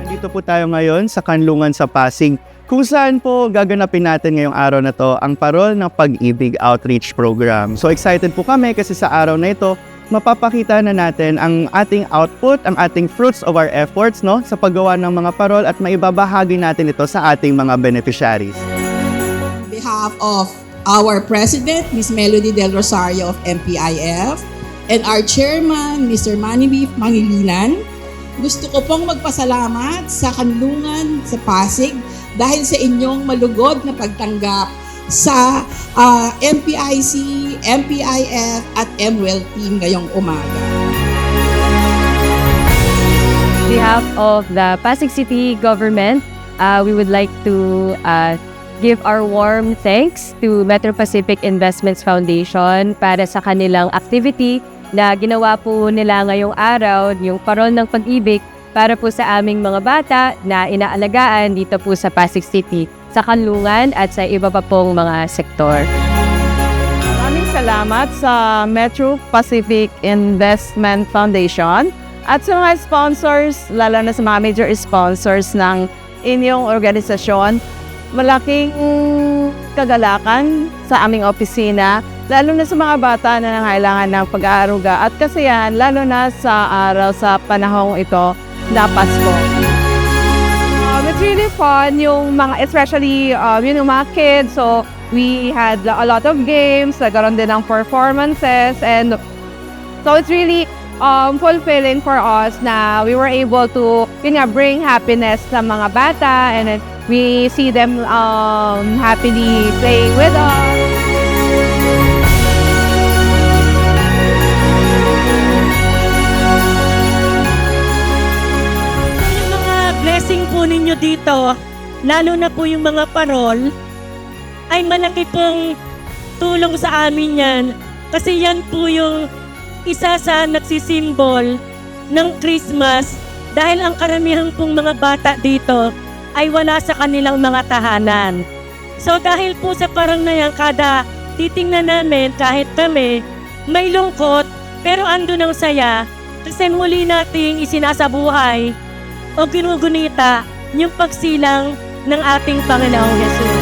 Nandito po tayo ngayon sa Kanlungan sa Pasig, kung saan po gaganapin natin ngayong araw na to ang Parol ng Pag-ibig Outreach Program. So excited po kami kasi sa araw na ito, mapapakita na natin ang ating output, ang ating fruits of our efforts sa paggawa ng mga parol at maibabahagi natin ito sa ating mga beneficiaries. On behalf of our President, Ms. Melody Del Rosario of MPIF, and our Chairman, Mr. Manny B. Pangilinan, gusto ko pong magpasalamat sa Kanlungan sa Pasig dahil sa inyong malugod na pagtanggap sa MPIC, MPIF at MWEL team ngayong umaga. On behalf of the Pasig City government, we would like to give our warm thanks to Metro Pacific Investments Foundation para sa kanilang activity na ginawa po nila ngayong araw, yung Parol ng Pag-ibig para po sa aming mga bata na inaalagaan dito po sa Pasig City, sa Kanlungan at sa iba pa pong mga sektor. Maraming salamat sa Metro Pacific Investment Foundation at sa mga sponsors, lalo na sa mga major sponsors ng inyong organisasyon. Malaking kagalakan sa aming opisina, lalo na sa mga bata na nangailangan ng pag-aaruga at kasiyahan, lalo na sa araw sa panahong ito na Pasko. It's really fun, yung mga, especially yung mga kids, so we had a lot of games, nagkaroon din ng performances, and so it's really fulfilling for us na we were able to bring happiness sa mga bata, and then we see them happily playing with us. Blessing po ninyo dito, lalo na po yung mga parol, ay malaki pong tulong sa amin yan. Kasi yan po yung isa sa nagsisimbol ng Christmas dahil ang karamihan pong mga bata dito ay wala sa kanilang mga tahanan. So dahil po sa parang na yan, kada titingnan namin kahit kami, may lungkot pero andun ang saya kasi muli nating isinasabuhay o ginugunita yung pagsilang ng ating Panginoong Hesus.